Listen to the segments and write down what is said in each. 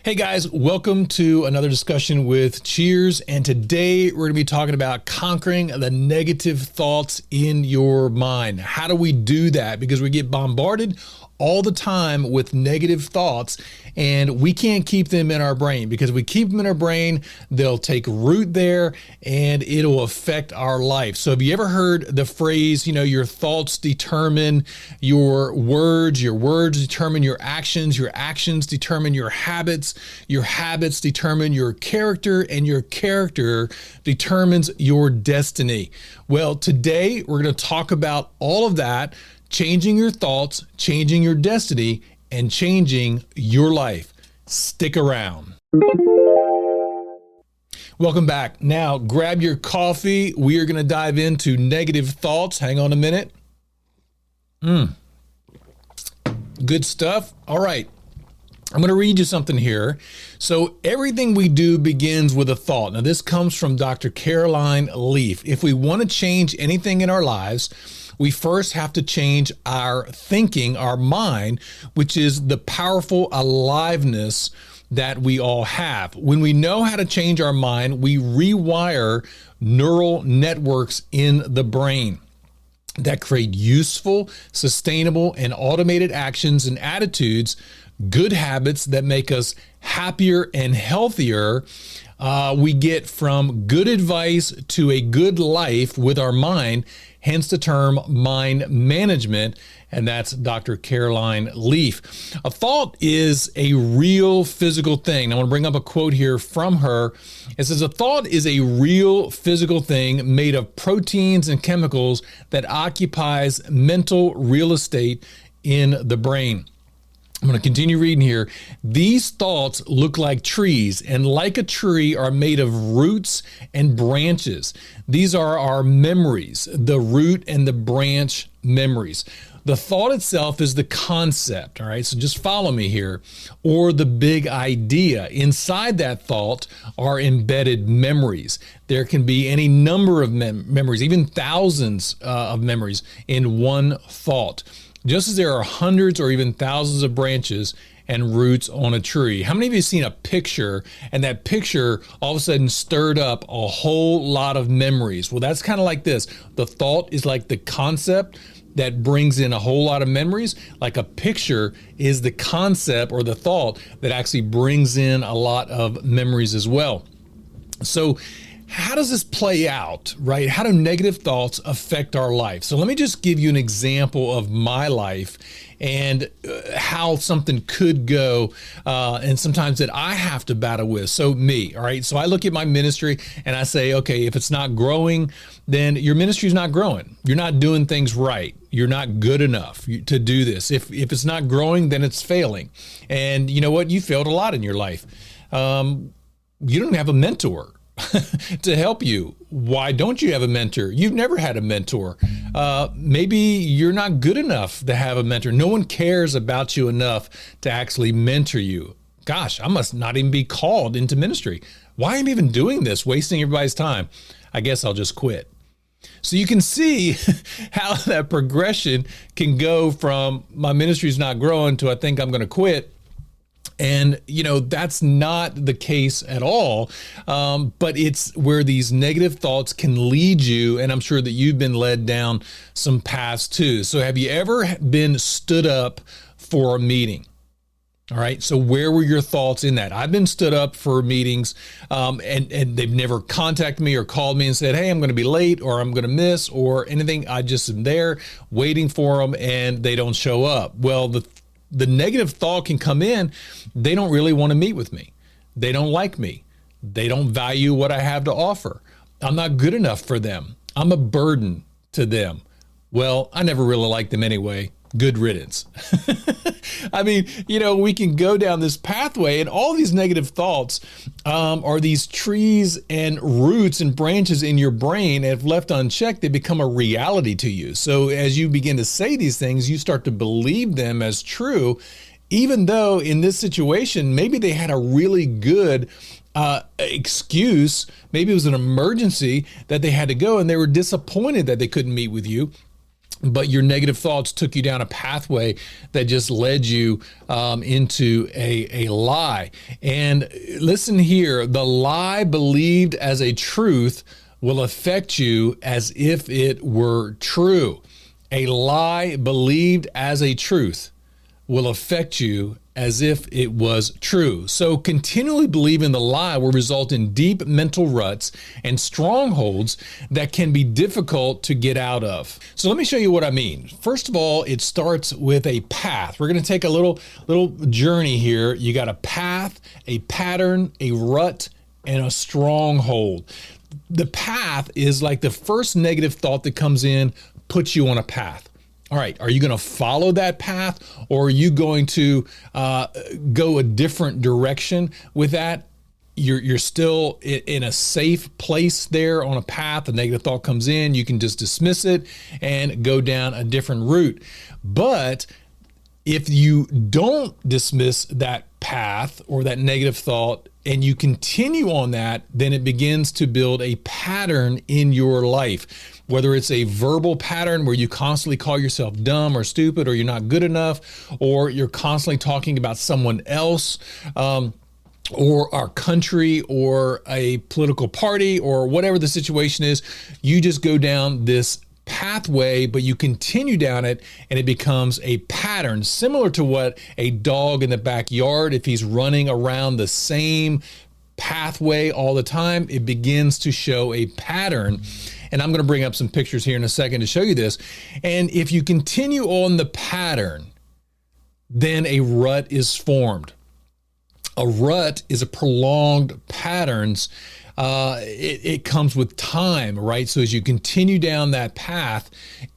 Hey guys, welcome to another discussion with Cheers. And today we're going to be talking about conquering the negative thoughts in your mind. How do we do that? Because we get bombarded all the time with negative thoughts and we can't keep them in our brain, because if we keep them in our brain, they'll take root there and it'll affect our life. So have you ever heard the phrase, your thoughts determine your words determine your actions determine your habits determine your character, and your character determines your destiny. Well, today we're going to talk about all of that, changing your thoughts, changing your destiny, and changing your life. Stick around. Welcome back. Now, grab your coffee. We are going to dive into negative thoughts. Hang on a minute. Good stuff. All right. I'm going to read you something here. So everything we do begins with a thought. Now, this comes from Dr. Caroline Leaf. If we want to change anything in our lives, we first have to change our thinking, our mind, which is the powerful aliveness that we all have. When we know how to change our mind, we rewire neural networks in the brain that create useful, sustainable, and automated actions and attitudes, good habits that make us happier and healthier. We get from good advice to a good life with our mind, hence the term mind management, and that's Dr. Caroline Leaf. A thought is a real physical thing. I want to bring up a quote here from her. It says, a thought is a real physical thing made of proteins and chemicals that occupies mental real estate in the brain. I'm going to continue reading here. These thoughts look like trees, and like a tree are made of roots and branches. These are our memories, the root and the branch memories. The thought itself is the concept, all right? So just follow me here, or the big idea. Inside that thought are embedded memories. There can be any number of memories, even thousands of memories in one thought. Just as there are hundreds or even thousands of branches and roots on a tree. How many of you have seen a picture and that picture all of a sudden stirred up a whole lot of memories? Well, that's kind of like this. The thought is like the concept that brings in a whole lot of memories. Like a picture is the concept or the thought that actually brings in a lot of memories as well. So how does this play out, right? How do negative thoughts affect our life? So let me just give you an example of my life and how something could go, and sometimes that I have to battle with. So me, all right? So I look at my ministry and I say, okay, if it's not growing, then your ministry is not growing. You're not doing things right. You're not good enough to do this. If it's not growing, then it's failing. And you know what? You failed a lot in your life. You don't have a mentor to help you. Why don't you have a mentor? You've never had a mentor. Maybe you're not good enough to have a mentor. No one cares about you enough to actually mentor you. Gosh, I must not even be called into ministry. Why am I even doing this, wasting everybody's time? I guess I'll just quit. So you can see how that progression can go from my ministry's not growing to I think I'm going to quit. And, that's not the case at all. But it's where these negative thoughts can lead you. And I'm sure that you've been led down some paths too. So have you ever been stood up for a meeting? All right. So where were your thoughts in that? I've been stood up for meetings, and they've never contacted me or called me and said, hey, I'm going to be late or I'm going to miss or anything. I just am there waiting for them and they don't show up. Well, the negative thought can come in. They don't really want to meet with me. They don't like me. They don't value what I have to offer. I'm not good enough for them. I'm a burden to them. Well, I never really liked them anyway. Good riddance. I mean, we can go down this pathway, and all these negative thoughts are these trees and roots and branches in your brain. And if left unchecked, they become a reality to you. So as you begin to say these things, you start to believe them as true, even though in this situation, maybe they had a really good excuse. Maybe it was an emergency that they had to go and they were disappointed that they couldn't meet with you. but your negative thoughts took you down a pathway that just led you into a lie. And listen here, the lie believed as a truth will affect you as if it were true. A lie believed as a truth will affect you as if it was true. So continually believing the lie will result in deep mental ruts and strongholds that can be difficult to get out of. So let me show you what I mean. First of all, it starts with a path. We're going to take a little journey here. You got a path, a pattern, a rut, and a stronghold. The path is like the first negative thought that comes in, puts you on a path. All right, are you going to follow that path, or are you going to go a different direction with that? You're still in a safe place there on a path. A negative thought comes in, you can just dismiss it and go down a different route. But if you don't dismiss that path or that negative thought and you continue on that, then it begins to build a pattern in your life. Whether it's a verbal pattern where you constantly call yourself dumb or stupid or you're not good enough, or you're constantly talking about someone else, or our country or a political party or whatever the situation is, you just go down this pathway, but you continue down it and it becomes a pattern, similar to what a dog in the backyard, if he's running around the same pathway all the time, it begins to show a pattern. And I'm going to bring up some pictures here in a second to show you this. And if you continue on the pattern, then a rut is formed. A rut is a prolonged patterns. It comes with time, right? So as you continue down that path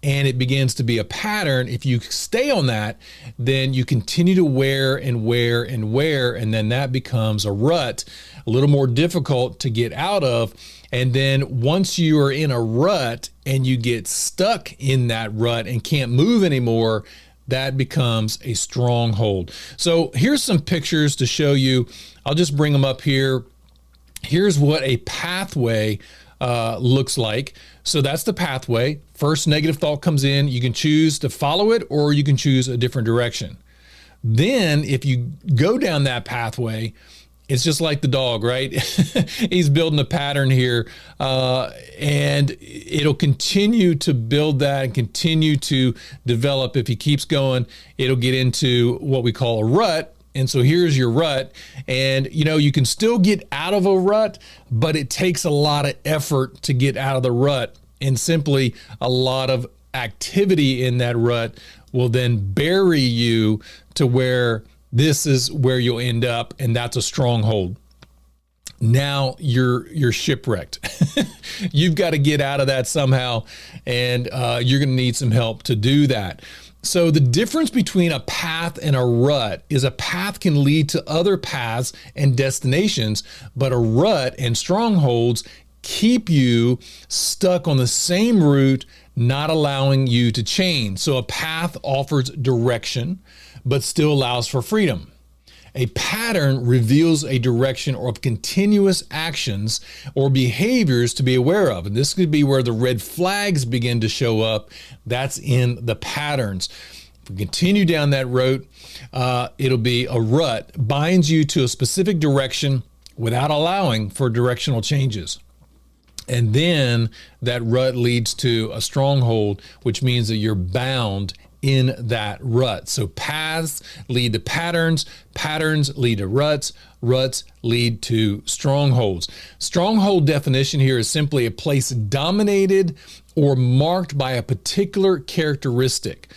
and it begins to be a pattern, if you stay on that, then you continue to wear and wear and wear, and then that becomes a rut, a little more difficult to get out of. And then once you are in a rut and you get stuck in that rut and can't move anymore, that becomes a stronghold. So here's some pictures to show you. I'll just bring them up here. Here's what a pathway looks like. So that's the pathway. First negative thought comes in. You can choose to follow it or you can choose a different direction. Then if you go down that pathway, it's just like the dog, right? He's building a pattern here, and it'll continue to build that and continue to develop. If he keeps going, it'll get into what we call a rut. And so here's your rut. And, you can still get out of a rut, but it takes a lot of effort to get out of the rut. And simply a lot of activity in that rut will then bury you to where this is where you'll end up, and that's a stronghold. Now you're shipwrecked. You've got to get out of that somehow, and you're going to need some help to do that. So the difference between a path and a rut is a path can lead to other paths and destinations, but a rut and strongholds keep you stuck on the same route, not allowing you to change. So a path offers direction, but still allows for freedom. A pattern reveals a direction of continuous actions or behaviors to be aware of. And this could be where the red flags begin to show up. That's in the patterns. If we continue down that road, it'll be a rut, binds you to a specific direction without allowing for directional changes. And then that rut leads to a stronghold, which means that you're bound in that rut. So paths lead to patterns, patterns lead to ruts, ruts lead to strongholds. Stronghold definition here is simply a place dominated or marked by a particular characteristic.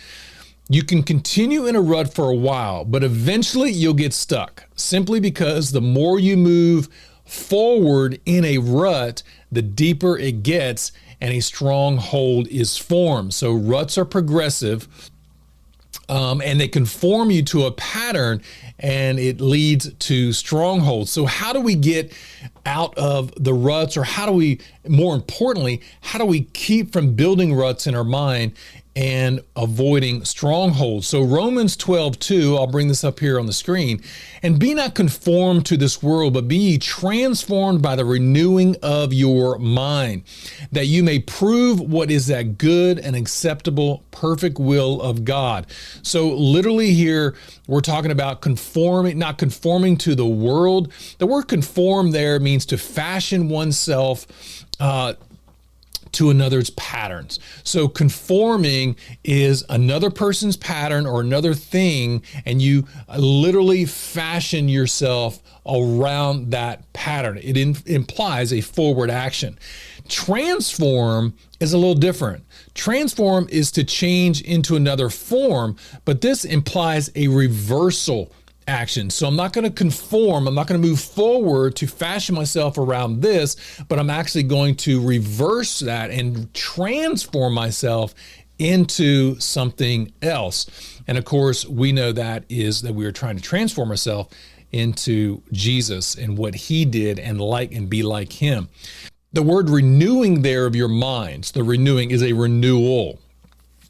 You can continue in a rut for a while, but eventually you'll get stuck, simply because the more you move forward in a rut, the deeper it gets and a stronghold is formed. So ruts are progressive, and they conform you to a pattern, and it leads to strongholds. So how do we get out of the ruts, or how do we, more importantly, how do we keep from building ruts in our mind and avoiding strongholds. So Romans 12:2, I'll bring this up here on the screen. And be not conformed to this world, but be ye transformed by the renewing of your mind, that you may prove what is that good and acceptable, perfect will of God. So literally here, we're talking about conforming, not conforming to the world. The word conform there means to fashion oneself to another's patterns. So conforming is another person's pattern or another thing, and you literally fashion yourself around that pattern. It implies a forward action. Transform is a little different. Transform is to change into another form, but this implies a reversal action. So I'm not going to conform. I'm not going to move forward to fashion myself around this, but I'm actually going to reverse that and transform myself into something else. And of course, we know that is that we are trying to transform ourselves into Jesus and what he did and be like him. The word renewing there of your minds, the renewing is a renewal,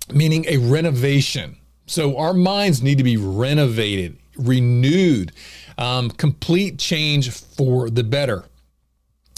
meaning a renovation. So our minds need to be renovated, renewed, complete change for the better.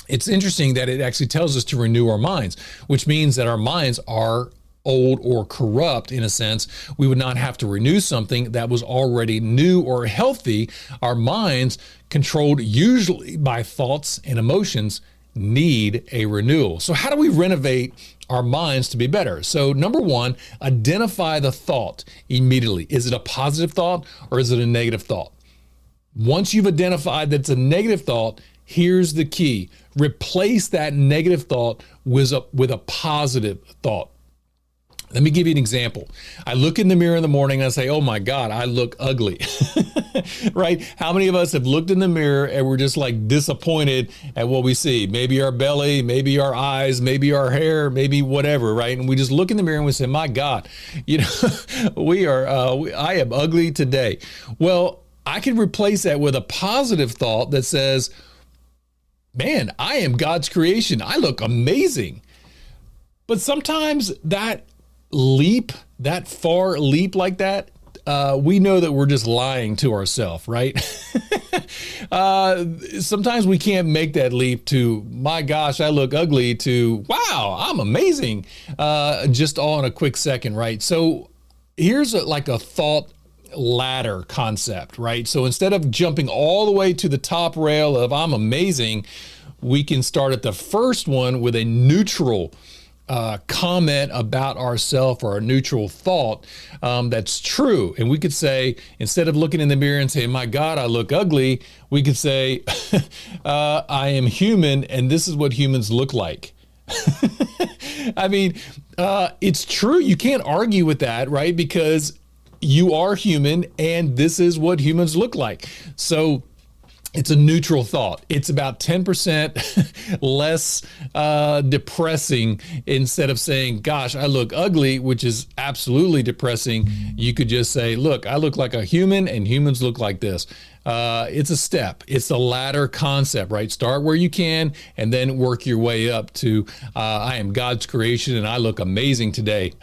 It's interesting that it actually tells us to renew our minds, which means that our minds are old or corrupt in a sense. We would not have to renew something that was already new or healthy. Our minds, controlled usually by thoughts and emotions, need a renewal. So how do we renovate our minds to be better? So number one, identify the thought immediately. Is it a positive thought or is it a negative thought? Once you've identified that it's a negative thought, here's the key. Replace that negative thought with a positive thought. Let me give you an example. I look in the mirror in the morning and I say, oh my God, I look ugly, right? How many of us have looked in the mirror and we're just like disappointed at what we see? Maybe our belly, maybe our eyes, maybe our hair, maybe whatever, right? And we just look in the mirror and we say, my God, I am ugly today. Well, I can replace that with a positive thought that says, man, I am God's creation. I look amazing. But sometimes that far leap like that, we know that we're just lying to ourselves, right? Sometimes we can't make that leap to, my gosh, I look ugly, to, wow, I'm amazing, just all in a quick second, right? So here's like a thought ladder concept, right? So instead of jumping all the way to the top rail of I'm amazing, we can start at the first one with a neutral comment about ourselves or a neutral thought that's true. And we could say, instead of looking in the mirror and saying, my God, I look ugly, we could say, I am human and this is what humans look like. I mean, it's true. You can't argue with that, right? Because you are human and this is what humans look like. So it's a neutral thought. It's about 10% less depressing. Instead of saying, gosh, I look ugly, which is absolutely depressing, you could just say, look, I look like a human and humans look like this. It's a step. It's a ladder concept, right? Start where you can and then work your way up to I am God's creation and I look amazing today.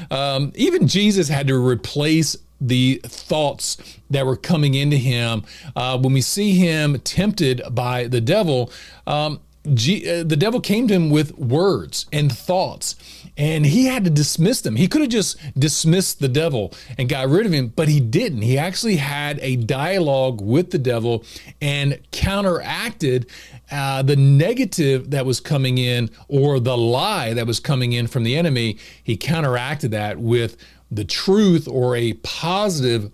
Even Jesus had to replace the thoughts that were coming into him. When we see him tempted by the devil, the devil came to him with words and thoughts, and he had to dismiss them. He could have just dismissed the devil and got rid of him, but he didn't. He actually had a dialogue with the devil and counteracted the negative that was coming in, or the lie that was coming in from the enemy. He counteracted that with the truth or a positive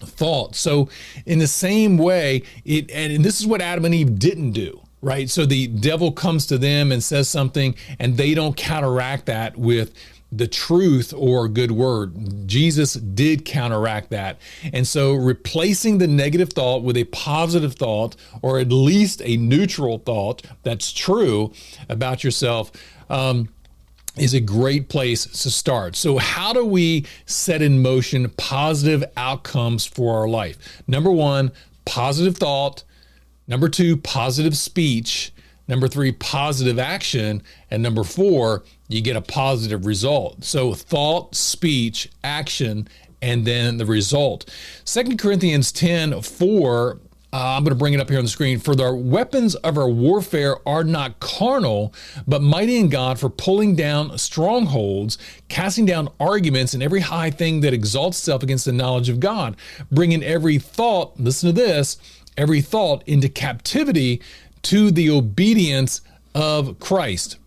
thought. So in the same way, and this is what Adam and Eve didn't do, right? So the devil comes to them and says something, and they don't counteract that with the truth or a good word. Jesus did counteract that. And so replacing the negative thought with a positive thought, or at least a neutral thought that's true about yourself, is a great place to start. So how do we set in motion positive outcomes for our life? Number one, positive thought. Number two, positive speech. Number 3, positive action. And number 4, you get a positive result. So thought, speech, action, and then the result. 2 Corinthians 10:4, I'm going to bring it up here on the screen. For the weapons of our warfare are not carnal, but mighty in God for pulling down strongholds, casting down arguments and every high thing that exalts itself against the knowledge of God, bringing every thought, listen to this, every thought into captivity to the obedience of Christ.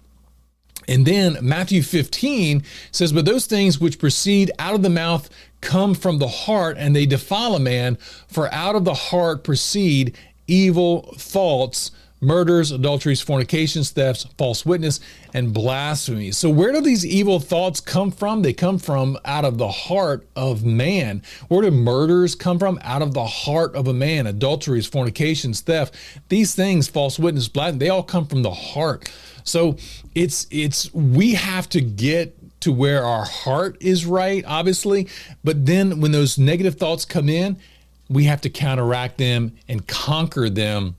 And then Matthew 15 says, but those things which proceed out of the mouth come from the heart, and they defile a man, for out of the heart proceed evil thoughts, murders, adulteries, fornications, thefts, false witness, and blasphemy. So where do these evil thoughts come from? They come from out of the heart of man. Where do murders come from? Out of the heart of a man. Adulteries, fornications, theft, these things, false witness, blasphemy, they all come from the heart. So we have to get to where our heart is right, obviously, but then when those negative thoughts come in, we have to counteract them and conquer them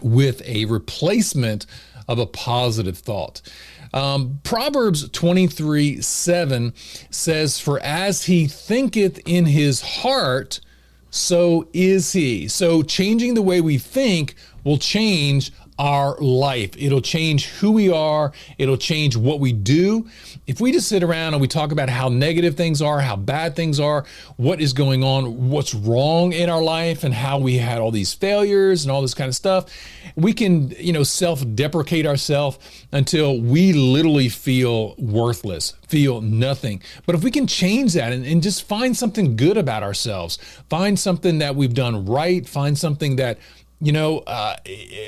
with a replacement of a positive thought. Proverbs 23:7 says, for as he thinketh in his heart, so is he. So changing the way we think will change our life. It'll change who we are. It'll change what we do. If we just sit around and we talk about how negative things are, how bad things are, what is going on, what's wrong in our life, and how we had all these failures and all this kind of stuff, we can, self-deprecate ourselves until we literally feel worthless, feel nothing. But if we can change that and just find something good about ourselves, find something that we've done right, find something that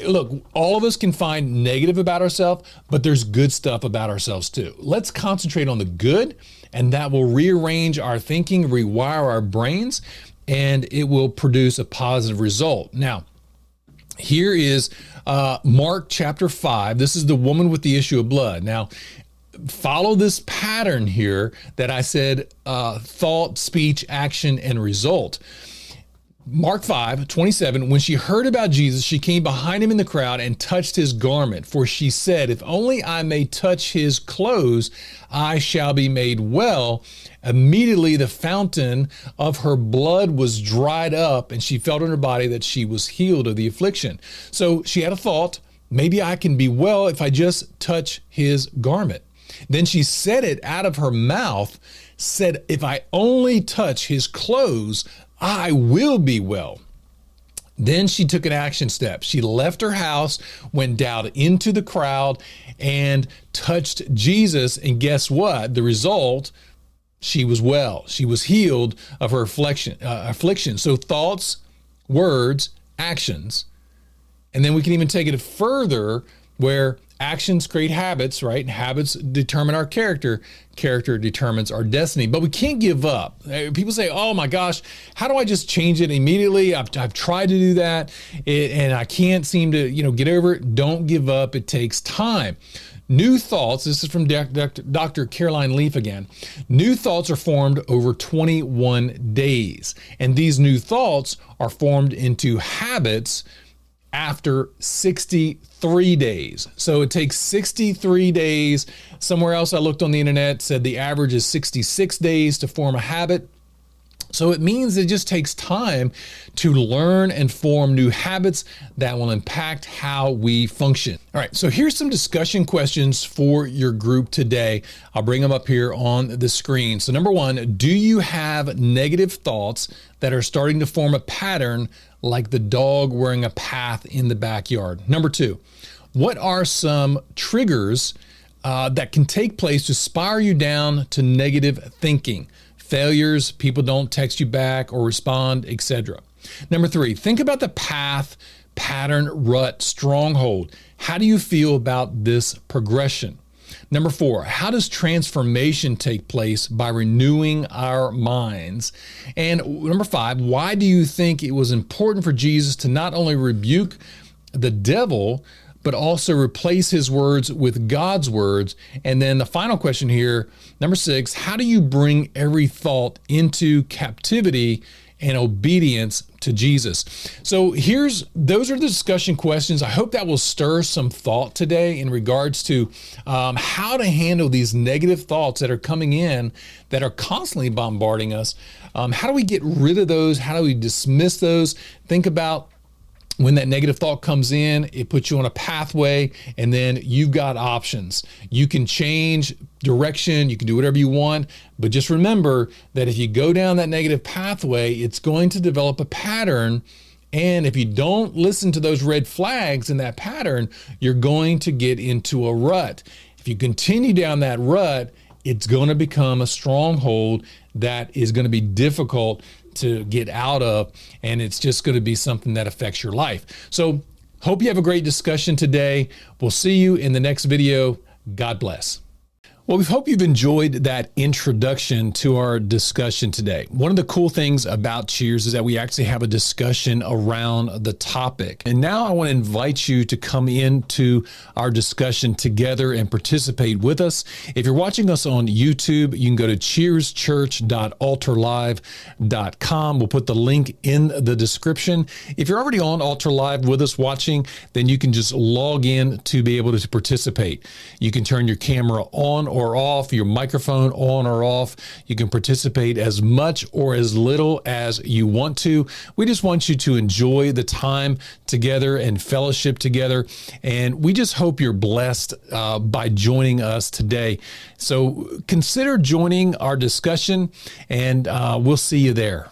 look, all of us can find negative about ourselves, but there's good stuff about ourselves too. Let's concentrate on the good, and that will rearrange our thinking, rewire our brains, and it will produce a positive result. Now, here is Mark chapter 5. This is the woman with the issue of blood. Now, follow this pattern here that I said, thought, speech, action, and result. Mark 5:27, when she heard about Jesus, she came behind him in the crowd and touched his garment. For she said, if only I may touch his clothes, I shall be made well. Immediately the fountain of her blood was dried up, and she felt in her body that she was healed of the affliction. So she had a thought, maybe I can be well if I just touch his garment. Then she said it out of her mouth, said, if I only touch his clothes, I will be well. Then she took an action step. She left her house, went down into the crowd, and touched Jesus. And guess what? The result, she was well. She was healed of her affliction. So thoughts, words, actions. And then we can even take it further where actions create habits, right? And habits determine our character. Character determines our destiny. But we can't give up. People say, oh my gosh, how do I just change it immediately? I've tried to do that and I can't seem to, get over it. Don't give up. It takes time. New thoughts, this is from Dr. Caroline Leaf again. New thoughts are formed over 21 days. And these new thoughts are formed into habits after 63 days. So it takes 63 days. Somewhere else I looked on the internet said the average is 66 days to form a habit. So it means it just takes time to learn and form new habits that will impact how we function. All right, so here's some discussion questions for your group today. I'll bring them up here on the screen. So number 1, do you have negative thoughts that are starting to form a pattern like the dog wearing a path in the backyard? Number 2, what are some triggers that can take place to spiral you down to negative thinking? Failures, people don't text you back or respond, etc. Number 3, think about the path, pattern, rut, stronghold. How do you feel about this progression? Number 4, how does transformation take place by renewing our minds? And number 5, why do you think it was important for Jesus to not only rebuke the devil, but also replace his words with God's words? And then the final question here, number 6, how do you bring every thought into captivity and obedience to Jesus. So those are the discussion questions. I hope that will stir some thought today in regards to how to handle these negative thoughts that are coming in that are constantly bombarding us. How do we get rid of those? How do we dismiss those? Think about when that negative thought comes in, it puts you on a pathway, and then you've got options. You can change direction, you can do whatever you want, but just remember that if you go down that negative pathway, it's going to develop a pattern. And if you don't listen to those red flags in that pattern, you're going to get into a rut. If you continue down that rut, it's going to become a stronghold that is going to be difficult to get out of, and it's just going to be something that affects your life. So hope you have a great discussion today. We'll see you in the next video. God bless. Well, we hope you've enjoyed that introduction to our discussion today. One of the cool things about Cheers is that we actually have a discussion around the topic. And now I want to invite you to come into our discussion together and participate with us. If you're watching us on YouTube, you can go to cheerschurch.alterlive.com. We'll put the link in the description. If you're already on Altar Live with us watching, then you can just log in to be able to participate. You can turn your camera on or off, your microphone on or off. You can participate as much or as little as you want to. We just want you to enjoy the time together and fellowship together. And we just hope you're blessed by joining us today. So consider joining our discussion, and we'll see you there.